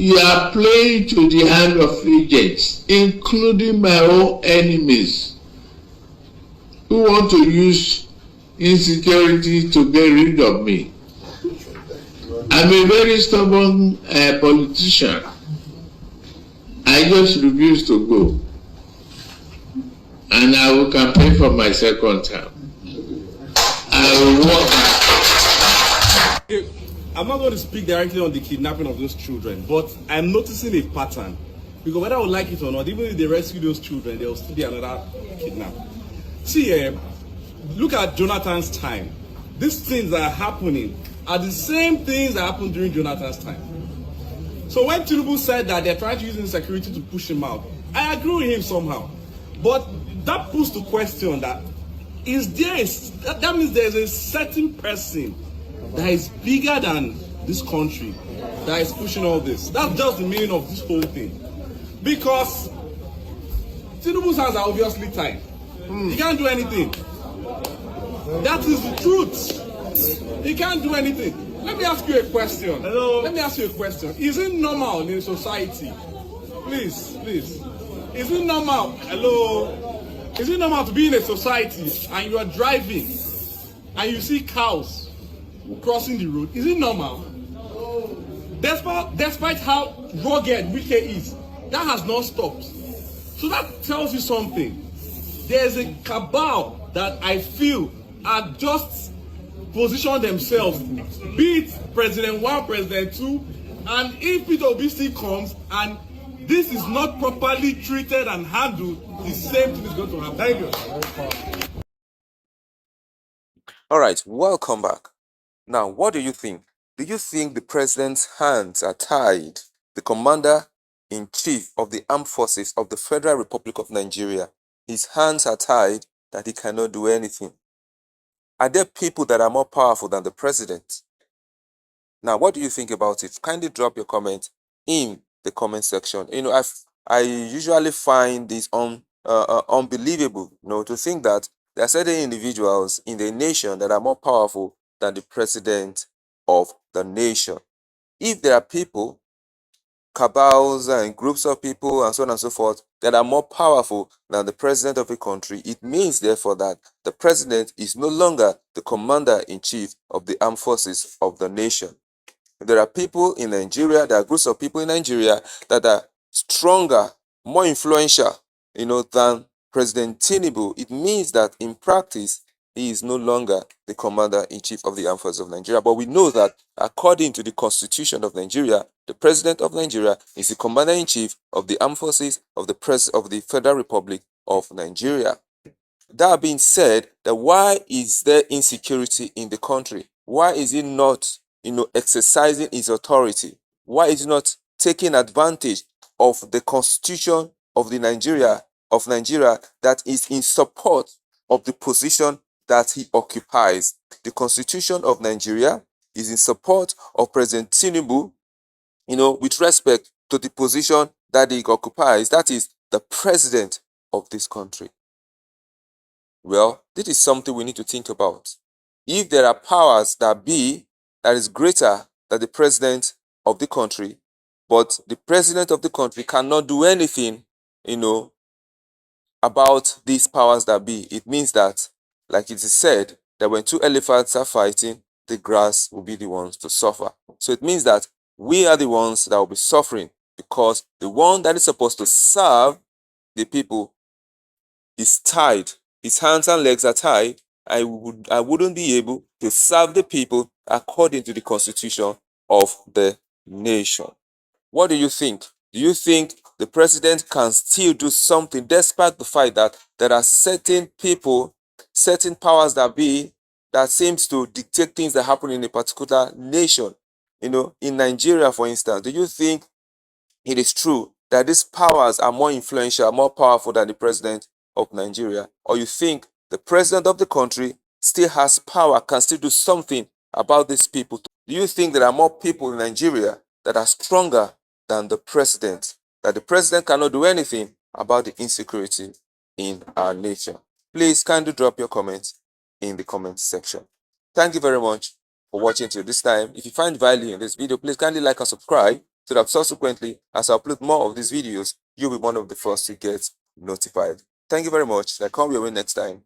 You are playing to the hand of agents, including my own enemies, who want to use insecurity to get rid of me. I'm a very stubborn politician. I just refuse to go. And I will campaign for my second term. I will work hard. I'm not going to speak directly on the kidnapping of those children, but I'm noticing a pattern. Because whether I would like it or not, even if they rescue those children, there will still be another kidnap. See, look at Jonathan's time. These things that are happening are the same things that happened during Jonathan's time. So when Tinubu said that they're trying to use insecurity to push him out, I agree with him somehow. But that puts to question that that means there's a certain person that is bigger than this country that is pushing all this. That's just the meaning of this whole thing. Because Tinubu's hands are obviously tied. He can't do anything. That is the truth. He can't do anything. Let me ask you a question. Hello. Let me ask you a question. Is it normal in society? Please. Is it normal? Hello. Is it normal to be in a society and you are driving and you see cows crossing the road? Is it normal? Despite how rugged Wike is, that has not stopped. So that tells you something. There's a cabal that I feel are just position themselves, be it President 1, President 2, and if Peter Obi still comes and this is not properly treated and handled, the same thing is going to happen. Thank you. All right, welcome back. Now, what do you think? Do you think the president's hands are tied? The commander-in-chief of the armed forces of the Federal Republic of Nigeria, his hands are tied that he cannot do anything. Are there people that are more powerful than the president? Now, what do you think about it? Kindly drop your comment in the comment section. I usually find this unbelievable, to think that there are certain individuals in the nation that are more powerful than the president of the nation. If there are people, cabals and groups of people and so on and so forth that are more powerful than the president of a country, it means therefore that the president is no longer the commander-in-chief of the armed forces of the nation. There are people in Nigeria, there are groups of people in Nigeria that are stronger, more influential, than President Tinubu. It means that in practice, he is no longer the commander-in-chief of the armed forces of Nigeria. But we know that according to the constitution of Nigeria, the president of Nigeria is the commander-in-chief of the armed forces of the Federal Republic of Nigeria. That being said, why is there insecurity in the country? Why is it not, exercising its authority? Why is it not taking advantage of the constitution of Nigeria that is in support of the position that he occupies? The constitution of Nigeria is in support of President Tinubu, with respect to the position that he occupies, that is the president of this country. Well, this is something we need to think about. If there are powers that is greater than the president of the country, but the president of the country cannot do anything, about these powers that be, it means that, like it is said, that when two elephants are fighting, the grass will be the ones to suffer. So it means that we are the ones that will be suffering because the one that is supposed to serve the people is tied. His hands and legs are tied. I wouldn't be able to serve the people according to the constitution of the nation. What do you think? Do you think the president can still do something despite the fact that there are certain people, certain powers that seems to dictate things that happen in a particular nation? In Nigeria, for instance, do you think it is true that these powers are more influential, more powerful than the president of Nigeria? Or you think the president of the country still has power, can still do something about these people? Do you think there are more people in Nigeria that are stronger than the president, that the president cannot do anything about the insecurity in our nation? Please kindly drop your comments in the comment section. Thank you very much for watching till this time. If you find value in this video, please kindly like and subscribe. so that subsequently, as I upload more of these videos, you'll be one of the first to get notified. Thank you very much. I come your way next time.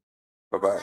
Bye-bye.